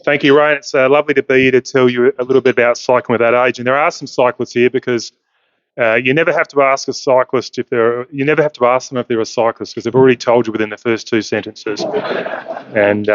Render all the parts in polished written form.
Thank you, Ryan. It's lovely to be here to tell you a little bit about cycling with that age. And there are some cyclists here because you never have to ask a cyclist you never have to ask them if they're a cyclist because they've already told you within the first two sentences. And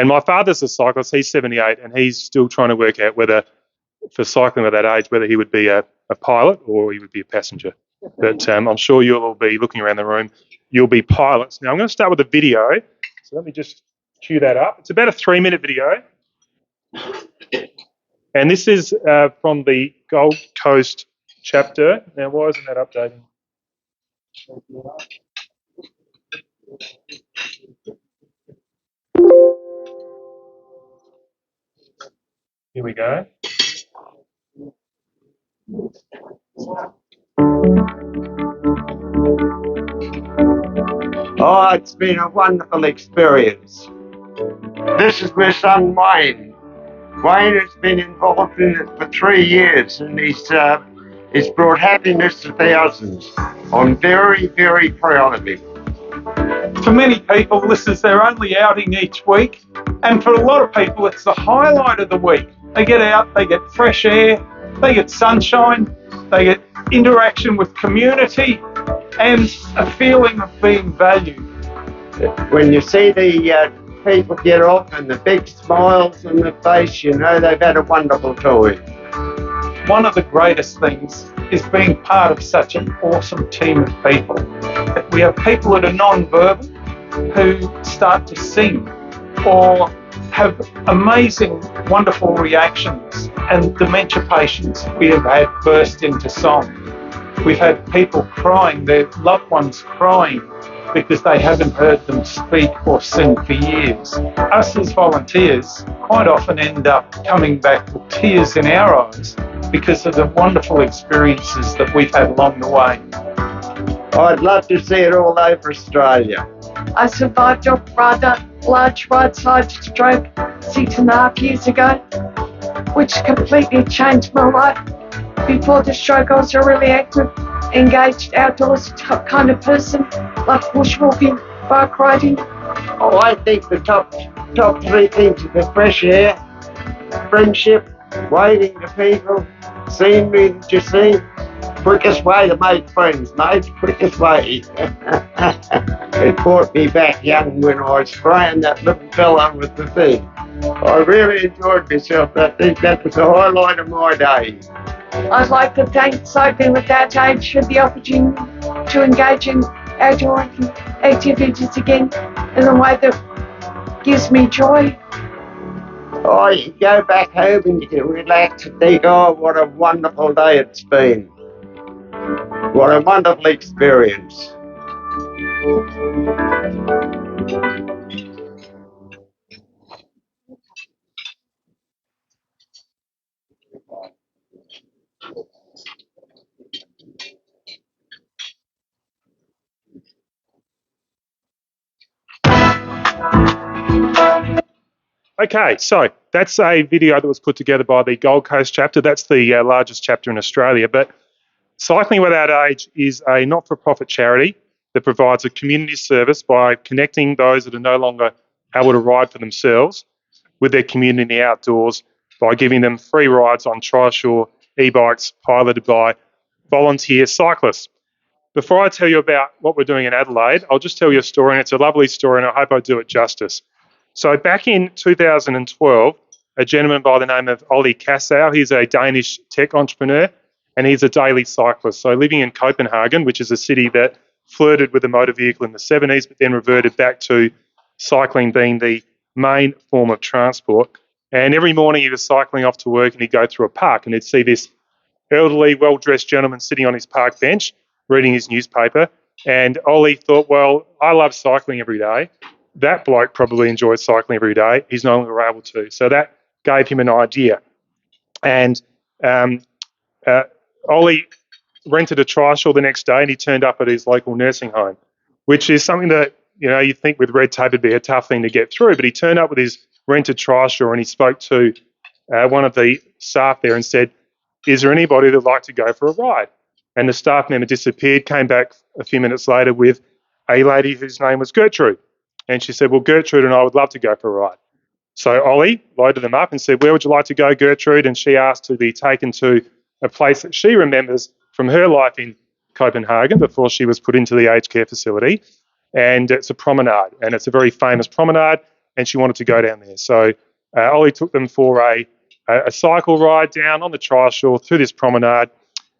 my father's a cyclist. He's 78, and he's still trying to work out whether, for cycling at that age, whether he would be a pilot or he would be a passenger. But I'm sure you'll all be looking around the room. You'll be pilots. Now I'm going to start with a video. So let me just cue that up. It's about a 3-minute video. And this is from the Gold Coast chapter. Now, why isn't that updating? Here we go. Oh, it's been a wonderful experience. This is my son Wayne. Wayne has been involved in it for 3 years, and he's brought happiness to thousands. I'm very, very proud of him. For many people, this is their only outing each week, and for a lot of people, it's the highlight of the week. They get out, they get fresh air, they get sunshine, they get interaction with community, and a feeling of being valued. When you see the people get off and the big smiles on their face, you know they've had a wonderful time. One of the greatest things is being part of such an awesome team of people. We have people that are non-verbal who start to sing or have amazing, wonderful reactions, and dementia patients we have had burst into song. We've had people crying, their loved ones crying because they haven't heard them speak or sing for years. Us as volunteers quite often end up coming back with tears in our eyes because of the wonderful experiences that we've had along the way. I'd love to see it all over Australia. I survived a rather large roadside stroke 6.5 years ago, which completely changed my life. Before the stroke, I was a really active, engaged, outdoors kind of person, like bushwalking, bike riding. Oh, I think the top 3 things are the fresh air, friendship, waving to people, scenery that you see. Quickest way to make friends, mate, quickest way. It brought me back young when I was spraying that little fella with the thing. I really enjoyed myself. I think that was the highlight of my day. I'd like to thank Cycling Without Age for the opportunity to engage in outdoor activities again in a way that gives me joy. Oh, you go back home and you can relax and think, oh, what a wonderful day it's been. What a wonderful experience. Okay, so that's a video that was put together by the Gold Coast chapter. That's the largest chapter in Australia. But Cycling Without Age is a not-for-profit charity that provides a community service by connecting those that are no longer able to ride for themselves with their community in the outdoors by giving them free rides on trishaw e-bikes piloted by volunteer cyclists. Before I tell you about what we're doing in Adelaide, I'll just tell you a story, and it's a lovely story, and I hope I do it justice. So back in 2012, a gentleman by the name of Ole Kassow, he's a Danish tech entrepreneur, and he's a daily cyclist. So living in Copenhagen, which is a city that flirted with the motor vehicle in the 70s, but then reverted back to cycling being the main form of transport. And every morning he was cycling off to work and he'd go through a park and he'd see this elderly, well-dressed gentleman sitting on his park bench reading his newspaper. And Ole thought, well, I love cycling every day. That bloke probably enjoys cycling every day. He's no longer able to. So that gave him an idea. And Ole rented a trishaw the next day and he turned up at his local nursing home, which is something that, you know, you'd think with red tape it'd be a tough thing to get through. But he turned up with his rented trishaw and he spoke to one of the staff there and said, is there anybody that'd like to go for a ride? And the staff member disappeared, came back a few minutes later with a lady whose name was Gertrude. And she said, well, Gertrude and I would love to go for a ride. So Ollie loaded them up and said, where would you like to go, Gertrude? And she asked to be taken to a place that she remembers from her life in Copenhagen before she was put into the aged care facility. And it's a promenade, and it's a very famous promenade, and she wanted to go down there. So Ollie took them for a cycle ride down on the trishaw through this promenade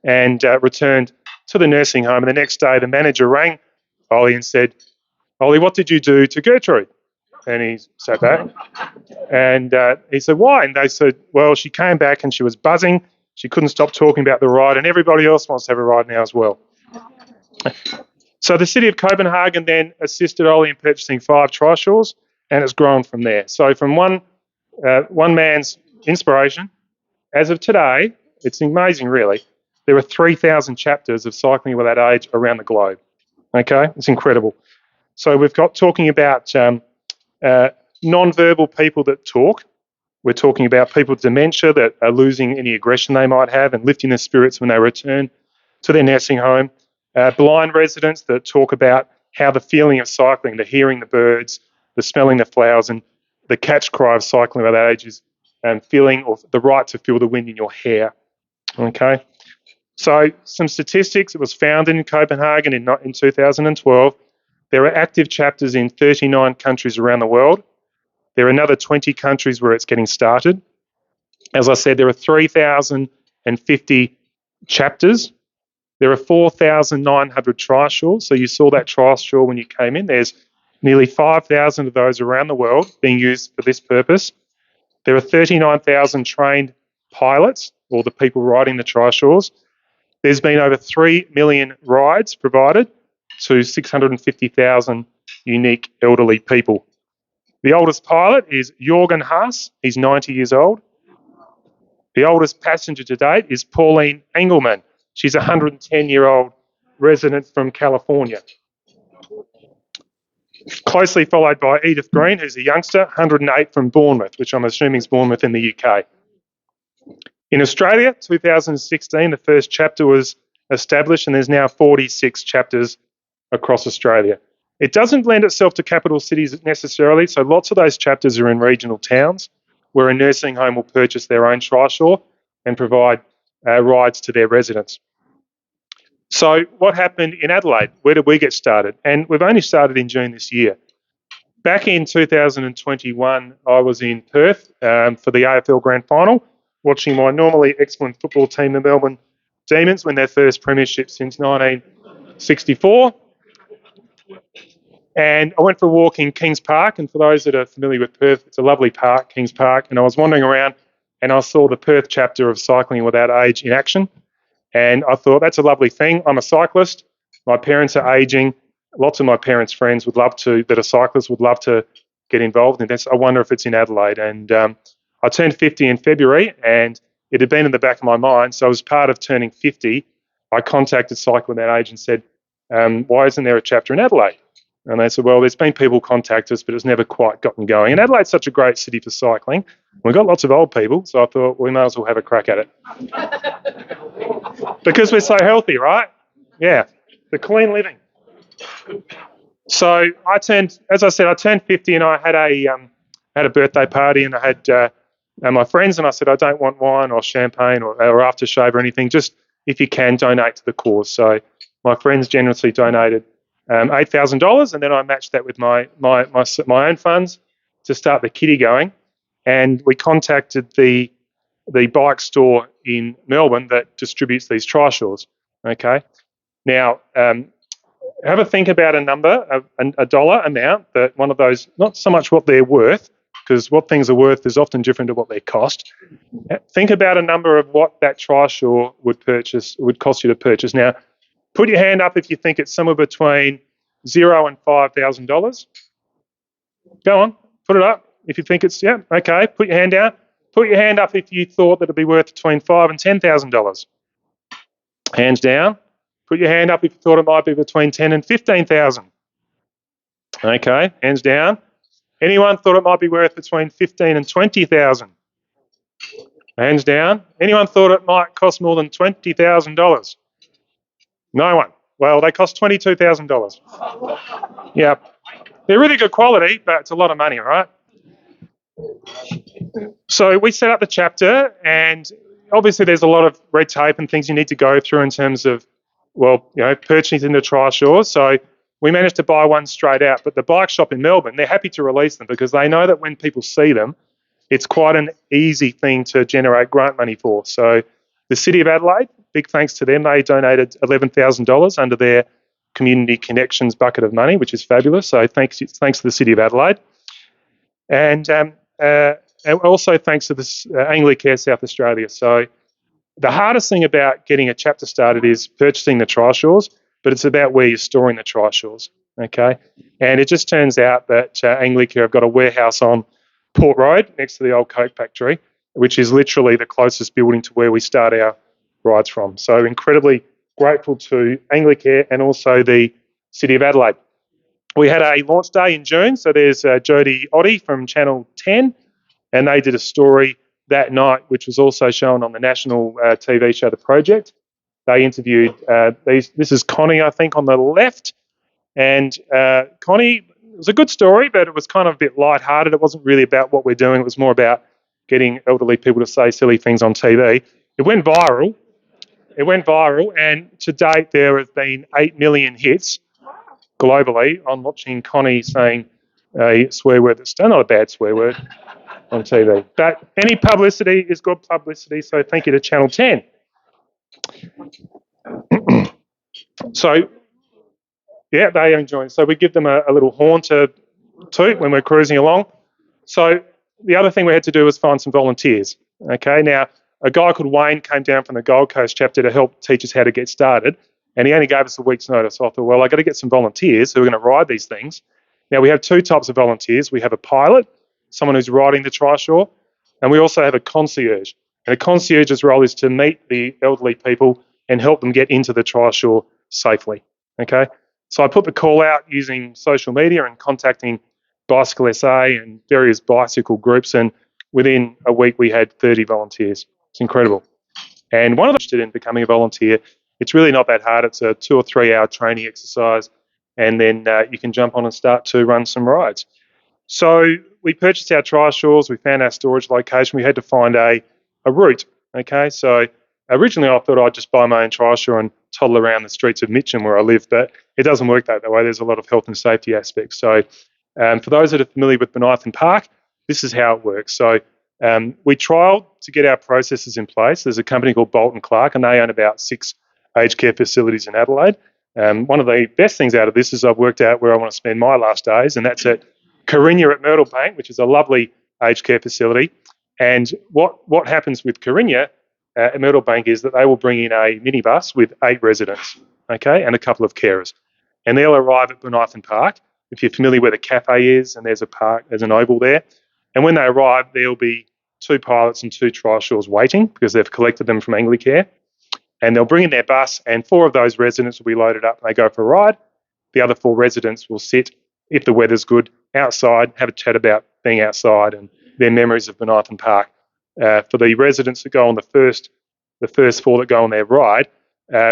and returned to the nursing home. And the next day, the manager rang Ollie and said, Ollie, what did you do to Gertrude? And he sat back and he said, why? And they said, well, she came back and she was buzzing. She couldn't stop talking about the ride, and everybody else wants to have a ride now as well. So the city of Copenhagen then assisted Ollie in purchasing 5 trishaws, and it's grown from there. So from one man's inspiration, as of today, it's amazing really, there are 3,000 chapters of Cycling Without Age around the globe. Okay, it's incredible. So we've got talking about non-verbal people that talk. We're talking about people with dementia that are losing any aggression they might have and lifting their spirits when they return to their nursing home. Blind residents that talk about how the feeling of cycling, the hearing the birds, the smelling the flowers, and the catch cry of cycling without age is feeling, or the right to feel the wind in your hair. Okay, so some statistics. It was founded in Copenhagen in 2012. There are active chapters in 39 countries around the world. There are another 20 countries where it's getting started. As I said, there are 3,050 chapters. There are 4,900 trishaws. So you saw that trishaw when you came in. There's nearly 5,000 of those around the world being used for this purpose. There are 39,000 trained pilots, or the people riding the trishaws. There's been over 3 million rides provided to 650,000 unique elderly people. The oldest pilot is Jorgen Haas. He's 90 years old. The oldest passenger to date is Pauline Engelman. She's a 110-year-old resident from California. Closely followed by Edith Green, who's a youngster, 108 from Bournemouth, which I'm assuming is Bournemouth in the UK. In Australia, 2016, the first chapter was established, and there's now 46 chapters across Australia. It doesn't lend itself to capital cities necessarily, so lots of those chapters are in regional towns where a nursing home will purchase their own trishaw and provide rides to their residents. So what happened in Adelaide? Where did we get started? And we've only started in June this year. Back in 2021, I was in Perth for the AFL Grand Final, watching my normally excellent football team, the Melbourne Demons, win their first premiership since 1964. And I went for a walk in Kings Park, and for those that are familiar with Perth, it's a lovely park, Kings Park, and I was wandering around and I saw the Perth chapter of Cycling Without Age in action, and I thought, that's a lovely thing. I'm a cyclist. My parents are ageing. Lots of my parents' friends would love to, that are cyclists, would love to get involved in this. I wonder if it's in Adelaide. And I turned 50 in February, and it had been in the back of my mind. So as part of turning 50, I contacted Cycling Without Age and said, why isn't there a chapter in Adelaide? And they said, well, there's been people contact us, but it's never quite gotten going. And Adelaide's such a great city for cycling. We've got lots of old people, so I thought we may as well have a crack at it. Because we're so healthy, right? Yeah, the clean living. So I turned 50, and I had a birthday party, and I had my friends, and I said, I don't want wine or champagne or aftershave or anything. Just, if you can, donate to the cause. So my friends generously donated $8,000, and then I matched that with my own funds to start the kitty going. And we contacted the bike store in Melbourne that distributes these trishaws. Okay, now have a think about a number, a dollar amount that one of those, not so much what they're worth, because what things are worth is often different to what they cost. Think about a number of what that trishaw would cost you to purchase. Now, put your hand up if you think it's somewhere between $0 and $5,000. Go on, put it up. If you think it's, yeah, okay, put your hand down. Put your hand up if you thought that it'd be worth between $5,000 and $10,000. Hands down. Put your hand up if you thought it might be between $10,000 and $15,000. Okay, hands down. Anyone thought it might be worth between $15,000 and $20,000? Hands down. Anyone thought it might cost more than $20,000? No one. Well, they cost $22,000. Yeah. They're really good quality, but it's a lot of money, right? So we set up the chapter, and obviously there's a lot of red tape and things you need to go through in terms of, purchasing the trishaws. So we managed to buy one straight out, but the bike shop in Melbourne, they're happy to release them because they know that when people see them, it's quite an easy thing to generate grant money for. So the City of Adelaide, big thanks to them, they donated $11,000 under their Community Connections bucket of money, which is fabulous. So thanks to the City of Adelaide. And also thanks to this Anglicare South Australia. So the hardest thing about getting a chapter started is purchasing the trishaws, but it's about where you're storing the trishaws, okay? And it just turns out that Anglicare have got a warehouse on Port Road next to the old Coke factory, which is literally the closest building to where we start our rides from. So incredibly grateful to Anglicare and also the City of Adelaide. We had a launch day in June, so there's Jodie Oddie from Channel 10, and they did a story that night, which was also shown on the national TV show, The Project. They interviewed, this is Connie, I think, on the left, and Connie, it was a good story, but it was kind of a bit lighthearted. It wasn't really about what we're doing. It was more about getting elderly people to say silly things on TV. It went viral, and to date there have been 8 million hits globally on watching Connie saying a swear word that's still not a bad swear word on TV. But any publicity is good publicity, so thank you to Channel 10. So, yeah, they enjoy it. So we give them a little horn to toot when we're cruising along. So the other thing we had to do was find some volunteers. Okay, now a guy called Wayne came down from the Gold Coast chapter to help teach us how to get started, and he only gave us a week's notice. So I thought, well, I've got to get some volunteers who are going to ride these things. Now we have two types of volunteers. We have a pilot, someone who's riding the trishaw, and we also have a concierge. And a concierge's role is to meet the elderly people and help them get into the trishaw safely. Okay, so I put the call out using social media and contacting Bicycle SA and various bicycle groups, and within a week we had 30 volunteers. It's incredible. And one of them interested in becoming a volunteer. It's really not that hard. It's a 2 or 3 hour training exercise, and then you can jump on and start to run some rides. So we purchased our trishaws, we found our storage location, we had to find a route. Okay, so originally I thought I'd just buy my own trishaw and toddle around the streets of Mitcham where I live, but it doesn't work that way. There's a lot of health and safety aspects. So for those that are familiar with Reigniting Park, this is how it works. So we trialled to get our processes in place. There's a company called Bolt & Clark, and they own about 6 aged care facilities in Adelaide. One of the best things out of this is I've worked out where I want to spend my last days, and that's at Carinya at Myrtle Bank, which is a lovely aged care facility. And what happens with Carinya at Myrtle Bank is that they will bring in a minibus with 8 residents, okay, and a couple of carers. And they'll arrive at Reigniting Park. If you're familiar where the cafe is, and there's a park, there's an oval there. And when they arrive, there'll be 2 pilots and 2 trishaws waiting because they've collected them from Anglicare. And they'll bring in their bus, and 4 of those residents will be loaded up and they go for a ride. The other 4 residents will sit, if the weather's good, outside, have a chat about being outside and their memories of Reigniting Park. For the residents that go on the first 4 that go on their ride,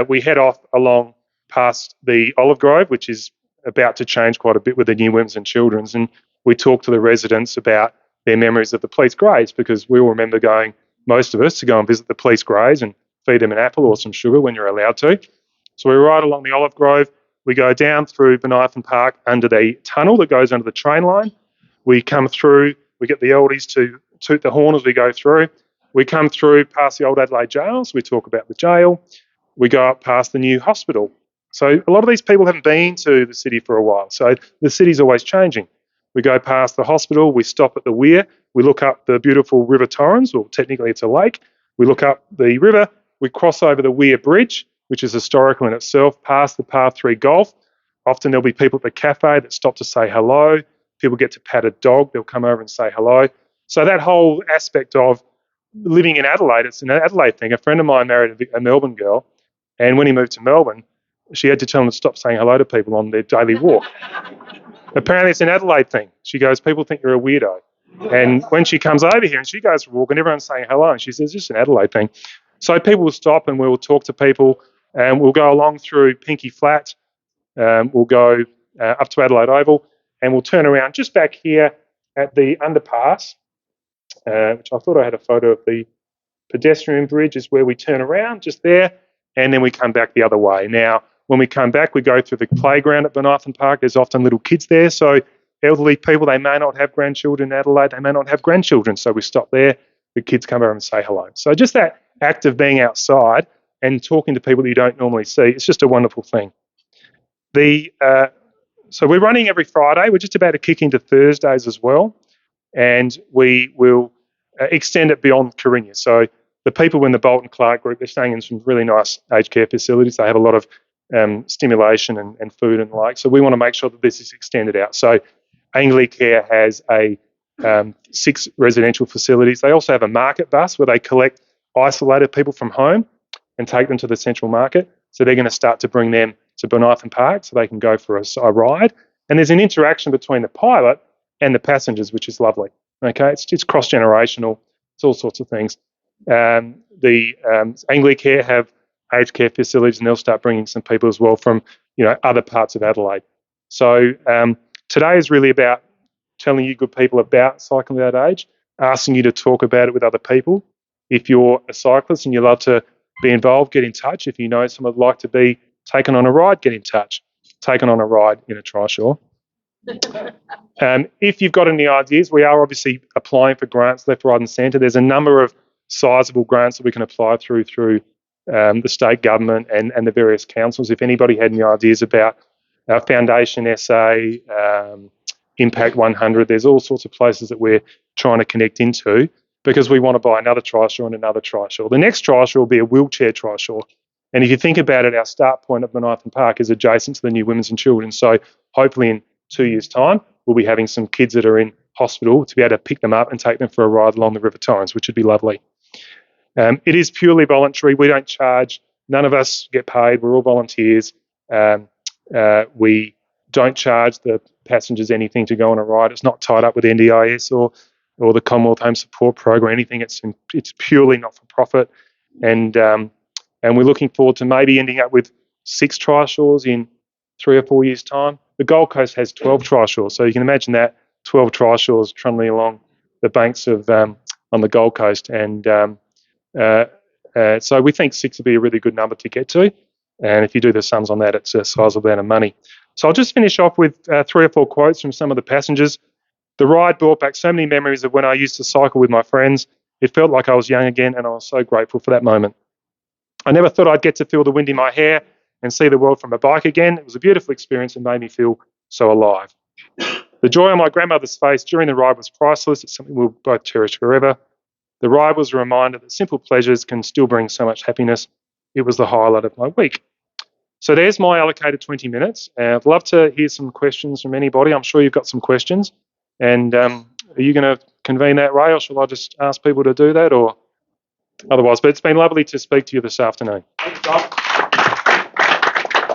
we head off along past the Olive Grove, which is about to change quite a bit with the new Women's and Children's, and we talk to the residents about their memories of the police graves, because we all remember going, most of us, to go and visit the police graves and feed them an apple or some sugar when you're allowed to. So we ride along the Olive Grove, we go down through Reigniting Park under the tunnel that goes under the train line. We come through, we get the oldies to toot the horn as we go through. We come through past the old Adelaide jails, we talk about the jail. We go up past the new hospital. So a lot of these people haven't been to the city for a while, so the city's always changing. We go past the hospital, we stop at the weir, we look up the beautiful River Torrens, or technically it's a lake. We look up the river, we cross over the Weir Bridge, which is historical in itself, past the Par 3 Golf. Often there'll be people at the cafe that stop to say hello. People get to pat a dog, they'll come over and say hello. So that whole aspect of living in Adelaide, it's an Adelaide thing. A friend of mine married a Melbourne girl, and when he moved to Melbourne, she had to tell him to stop saying hello to people on their daily walk. Apparently it's an Adelaide thing. She goes, people think you're a weirdo. And when she comes over here and she goes for a walk and everyone's saying hello, and she says, it's just an Adelaide thing. So people will stop and we'll talk to people, and we'll go along through Pinky Flat. We'll go up to Adelaide Oval, and we'll turn around just back here at the underpass, which I thought I had a photo of. The pedestrian bridge is where we turn around, just there, and then we come back the other way. Now, when we come back, we go through the playground at Reigniting Park. There's often little kids there, so elderly people, they may not have grandchildren in Adelaide, they may not have grandchildren, so we stop there, the kids come over and say hello. So just that act of being outside and talking to people that you don't normally see, it's just a wonderful thing. So we're running every Friday. We're just about to kick into Thursdays as well, and we will extend it beyond Corinna. So the people in the Bolton Clark group, they're staying in some really nice aged care facilities. They have a lot of stimulation and food and the like. So we want to make sure that this is extended out. So Anglicare has 6 residential facilities. They also have a market bus where they collect isolated people from home and take them to the central market. So they're going to start to bring them to Reigniting Park so they can go for a ride. And there's an interaction between the pilot and the passengers, which is lovely. Okay, it's cross-generational. It's all sorts of things. The Anglicare have aged care facilities, and they'll start bringing some people as well from other parts of Adelaide. So today is really about telling you good people about cycling at that age, asking you to talk about it with other people. If you're a cyclist and you love to be involved, get in touch. If you know someone would like to be taken on a ride, get in touch. Taken on a ride in a trishaw. If you've got any ideas, we are obviously applying for grants left, right and centre. There's a number of sizable grants that we can apply through the state government and the various councils. If anybody had any ideas about Foundation SA, Impact 100, there's all sorts of places that we're trying to connect into because we want to buy another trishaw and another trishaw. The next trishaw will be a wheelchair trishaw. And if you think about it, our start point at Reigniting Park is adjacent to the new Women's and Children. So hopefully in 2 years' time, we'll be having some kids that are in hospital to be able to pick them up and take them for a ride along the River Torrens, which would be lovely. It is purely voluntary. We don't charge. None of us get paid. We're all volunteers. We don't charge the passengers anything to go on a ride. It's not tied up with NDIS or the Commonwealth Home Support Program or anything. It's purely not-for-profit. And we're looking forward to maybe ending up with 6 trishaws in 3 or 4 years' time. The Gold Coast has 12 trishaws, so you can imagine that 12 trishaws trundling along the banks of on the Gold Coast, and so we think 6 would be a really good number to get to. And if you do the sums on that, it's a sizable amount of money. So I'll just finish off with 3 or 4 quotes from some of the passengers. The ride brought back so many memories of when I used to cycle with my friends. It felt like I was young again, and I was so grateful for that moment. I never thought I'd get to feel the wind in my hair and see the world from a bike again. It was a beautiful experience and made me feel so alive. The joy on my grandmother's face during the ride was priceless. It's something we'll both cherish forever. The ride was a reminder that simple pleasures can still bring so much happiness. It was the highlight of my week. So there's my allocated 20 minutes. I'd love to hear some questions from anybody. I'm sure you've got some questions. And are you going to convene that, Ray, or shall I just ask people to do that, or otherwise? But it's been lovely to speak to you this afternoon. Thanks, Tom.